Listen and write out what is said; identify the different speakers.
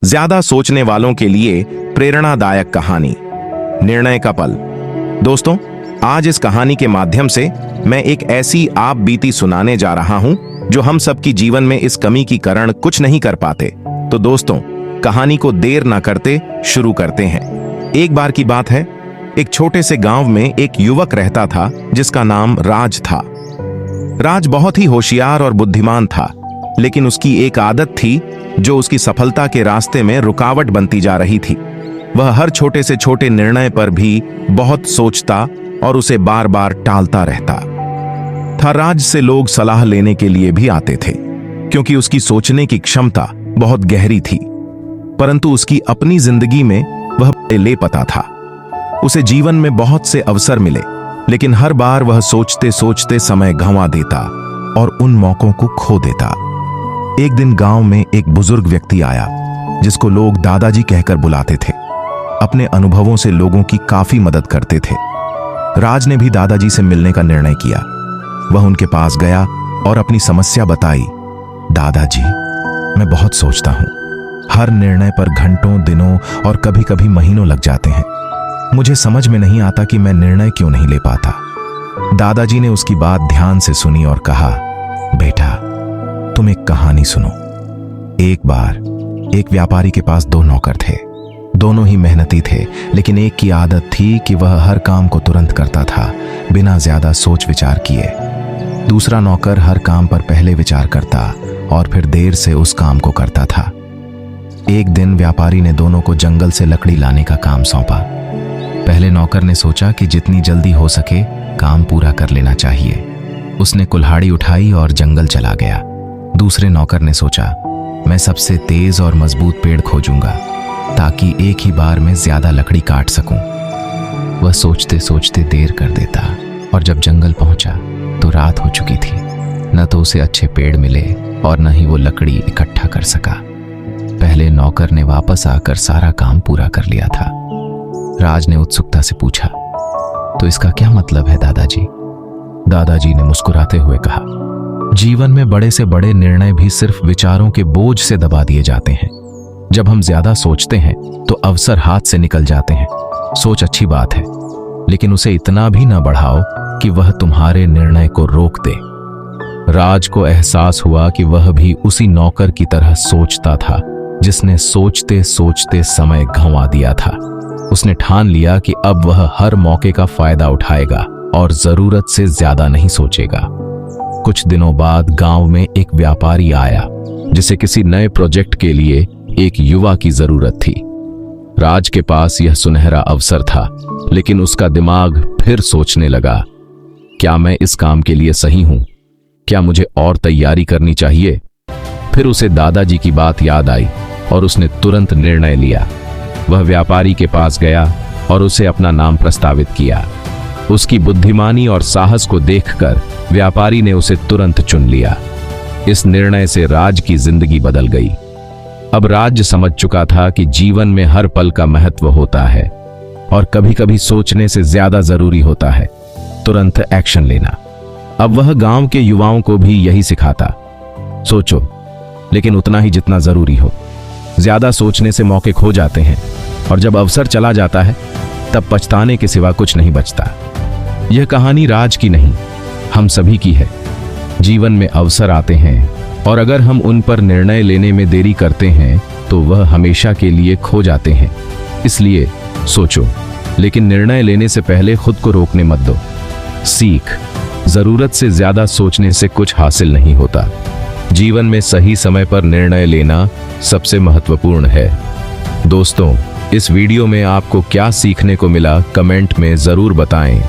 Speaker 1: ज्यादा सोचने वालों के लिए प्रेरणादायक कहानी निर्णय का पल। दोस्तों, आज इस कहानी के माध्यम से मैं एक ऐसी आप बीती सुनाने जा रहा हूं जो हम सबकी जीवन में इस कमी की कारण कुछ नहीं कर पाते। तो दोस्तों, कहानी को देर ना करते शुरू करते हैं। एक बार की बात है, एक छोटे से गांव में एक युवक रहता था जिसका नाम राज था। राज बहुत ही होशियार और बुद्धिमान था, लेकिन उसकी एक आदत थी जो उसकी सफलता के रास्ते में रुकावट बनती जा रही थी। वह हर छोटे से छोटे निर्णय पर भी बहुत सोचता और उसे बार बार टालता रहता था। राज से लोग सलाह लेने के लिए भी आते थे, क्योंकि उसकी सोचने की क्षमता बहुत गहरी थी। परंतु उसकी अपनी जिंदगी में वह ले पता था। उसे जीवन में बहुत से अवसर मिले, लेकिन हर बार वह सोचते सोचते समय गंवा देता और उन मौकों को खो देता। एक दिन गांव में एक बुजुर्ग व्यक्ति आया, जिसको लोग दादाजी कहकर बुलाते थे। अपने अनुभवों से लोगों की काफी मदद करते थे। राज ने भी दादाजी से मिलने का निर्णय किया। वह उनके पास गया और अपनी समस्या बताई। दादाजी, मैं बहुत सोचता हूं। हर निर्णय पर घंटों, दिनों और कभी कभी महीनों लग जाते हैं। मुझे समझ में नहीं आता कि मैं निर्णय क्यों नहीं ले पाता। दादाजी ने उसकी बात ध्यान से सुनी और कहा, बेटा, तुम एक कहानी सुनो। एक बार एक व्यापारी के पास दो नौकर थे। दोनों ही मेहनती थे, लेकिन एक की आदत थी कि वह हर काम को तुरंत करता था, बिना ज्यादा सोच विचार किए। दूसरा नौकर हर काम पर पहले विचार करता और फिर देर से उस काम को करता था। एक दिन व्यापारी ने दोनों को जंगल से लकड़ी लाने का काम सौंपा। पहले नौकर ने सोचा कि जितनी जल्दी हो सके काम पूरा कर लेना चाहिए। उसने कुल्हाड़ी उठाई और जंगल चला गया। दूसरे नौकर ने सोचा, मैं सबसे तेज और मजबूत पेड़ खोजूंगा ताकि एक ही बार में ज्यादा लकड़ी काट सकूं। वह सोचते सोचते देर कर देता और जब जंगल पहुंचा तो रात हो चुकी थी। न तो उसे अच्छे पेड़ मिले और न ही वो लकड़ी इकट्ठा कर सका। पहले नौकर ने वापस आकर सारा काम पूरा कर लिया था। राज ने उत्सुकता से पूछा, तो इसका क्या मतलब है दादाजी? दादाजी ने मुस्कुराते हुए कहा, जीवन में बड़े से बड़े निर्णय भी सिर्फ विचारों के बोझ से दबा दिए जाते हैं। जब हम ज्यादा सोचते हैं तो अवसर हाथ से निकल जाते हैं। सोच अच्छी बात है, लेकिन उसे इतना भी न बढ़ाओ कि वह तुम्हारे निर्णय को रोक दे। राज को एहसास हुआ कि वह भी उसी नौकर की तरह सोचता था, जिसने सोचते सोचते समय गंवा दिया था। उसने ठान लिया कि अब वह हर मौके का फायदा उठाएगा और जरूरत से ज्यादा नहीं सोचेगा। कुछ दिनों बाद गांव में एक व्यापारी आया, जिसे किसी नए प्रोजेक्ट के लिए एक युवा की जरूरत थी। राज के पास यह सुनहरा अवसर था, लेकिन उसका दिमाग फिर सोचने लगा, क्या मैं इस काम के लिए सही हूं? क्या मुझे और तैयारी करनी चाहिए? फिर उसे दादाजी की बात याद आई और उसने तुरंत निर्णय लिया। वह व्यापारी के पास गया और उसे अपना नाम प्रस्तावित किया। उसकी बुद्धिमानी और साहस को देखकर व्यापारी ने उसे तुरंत चुन लिया। इस निर्णय से राज की जिंदगी बदल गई। अब राज समझ चुका था कि जीवन में हर पल का महत्व होता है और कभी कभी सोचने से ज्यादा जरूरी होता है तुरंत एक्शन लेना। अब वह गांव के युवाओं को भी यही सिखाता, सोचो, लेकिन उतना ही जितना जरूरी हो। ज्यादा सोचने से मौके खो जाते हैं और जब अवसर चला जाता है तब पछताने के सिवा कुछ नहीं बचता। यह कहानी राज की नहीं, हम सभी की है। जीवन में अवसर आते हैं और अगर हम उन पर निर्णय लेने में देरी करते हैं तो वह हमेशा के लिए खो जाते हैं। इसलिए सोचो, लेकिन निर्णय लेने से पहले खुद को रोकने मत दो। सीख, जरूरत से ज्यादा सोचने से कुछ हासिल नहीं होता। जीवन में सही समय पर निर्णय लेना सबसे महत्वपूर्ण है। दोस्तों, इस वीडियो में आपको क्या सीखने को मिला, कमेंट में जरूर बताएं।